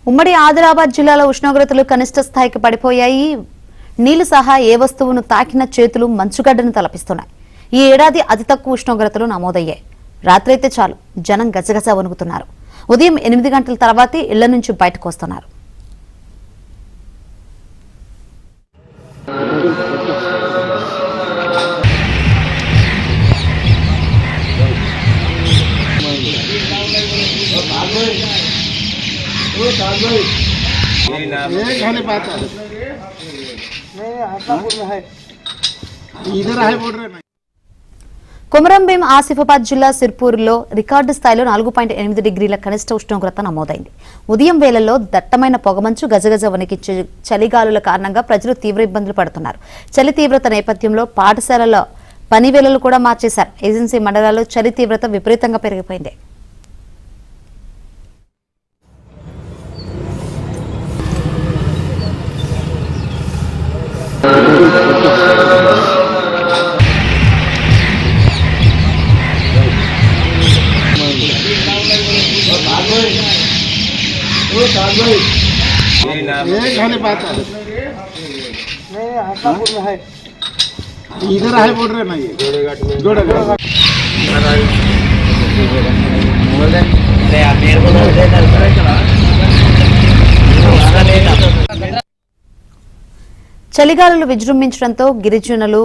ఉమ్మడి ఆదిలాబాద్ జిల్లాలో ఉష్ణోగ్రతలు కనిష్ట స్థాయికి పడిపోయాయి. నీళ్లు సహా ఏ వస్తువును తాకిన చేతులు మంచుగడ్డను తలపిస్తున్నాయి. ఈ ఏడాది అతి తక్కువ ఉష్ణోగ్రతలు నమోదయ్యాయి. రాత్రైతే చాలు జనం గజగజ వణుకుతున్నారు. ఉదయం 8 గంటల తర్వాతే ఇళ్ల నుంచి బయటకు వస్తున్నారు. కొమరంభీం ఆసిఫాబాద్ జిల్లా సిర్పూర్లో రికార్డు స్థాయిలో 4.8 డిగ్రీల కనిష్ట ఉష్ణోగ్రత నమోదైంది. ఉదయం వేళల్లో దట్టమైన పొగమంచు గజగజ వణికించే చలిగాలుల కారణంగా ప్రజలు తీవ్ర ఇబ్బందులు పడుతున్నారు. చలి తీవ్రత నేపథ్యంలో పాఠశాలల పనివేళలు కూడా మార్చేశారు. ఏజెన్సీ మండలాల్లో చలి తీవ్రత విపరీతంగా పెరిగిపోయింది. इधर है बोल रहे ना ये చలిగాలులు విజృంభించడంతో గిరిజనులు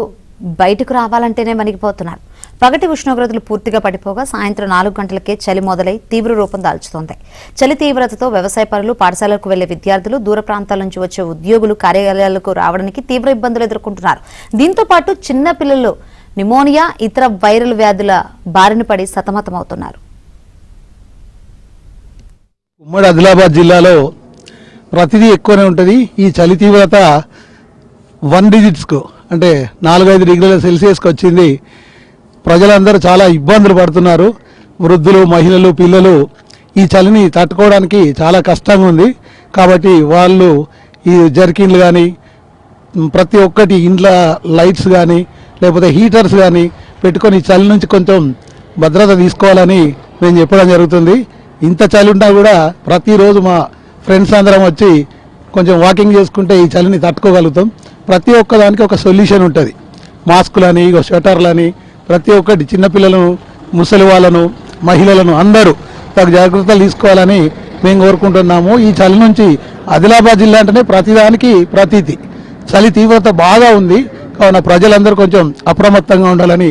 బయటకు రావాలంటేనే వణికిపోతున్నారు. పగటి ఉష్ణోగ్రతలు పూర్తిగా పడిపోగా సాయంత్రం 4 గంటలకే చలి మొదలై తీవ్ర రూపం దాల్చుతోంది. చలి తీవ్రతతో వ్యవసాయ పనులు, పాఠశాలలకు వెళ్లే విద్యార్థులు, దూర ప్రాంతాల నుంచి వచ్చే ఉద్యోగులు కార్యాలయాలకు రావడానికి తీవ్ర ఇబ్బందులు ఎదుర్కొంటున్నారు. దీంతో పాటు చిన్న పిల్లలు నిమోనియా, ఇతర వైరల్ వ్యాధుల బారిన పడి సతమతమవుతున్నారు. ఉమ్మడి ఆదిలాబాద్ జిల్లాలో ప్రతిదీ ఎక్కువనే ఉంటుంది. ఈ చలి తీవ్రత 1 డిజిట్స్కు అంటే 4-5 డిగ్రీల సెల్సియస్కి వచ్చింది. ప్రజలందరూ చాలా ఇబ్బందులు పడుతున్నారు. వృద్ధులు, మహిళలు, పిల్లలు ఈ చలిని తట్టుకోవడానికి చాలా కష్టంగా ఉంది. కాబట్టి వాళ్ళు ఈ జర్కిన్లు కానీ ప్రతి ఒక్కటి ఇంట్లో లైట్స్ కానీ లేకపోతే హీటర్స్ కానీ పెట్టుకొని ఈ చలి నుంచి కొంచెం భద్రత తీసుకోవాలని మేము చెప్పడం జరుగుతుంది. ఇంత చలి ఉన్నా కూడా ప్రతిరోజు మా ఫ్రెండ్స్ అందరం వచ్చి కొంచెం వాకింగ్ చేసుకుంటే ఈ చలిని తట్టుకోగలుగుతాం. ప్రతి ఒక్కదానికి ఒక సొల్యూషన్ ఉంటుంది. మాస్కులని, స్వెటర్లని, ప్రతి ఒక్కటి చిన్నపిల్లలను, ముసలి వాళ్ళను, మహిళలను అందరూ తగు జాగ్రత్తలు తీసుకోవాలని మేము కోరుకుంటున్నాము. ఈ చలి నుంచి ఆదిలాబాద్ జిల్లా అంటేనే ప్రతిదానికి ప్రతీతి. చలి తీవ్రత బాగా ఉంది. కావున ప్రజలందరూ కొంచెం అప్రమత్తంగా ఉండాలని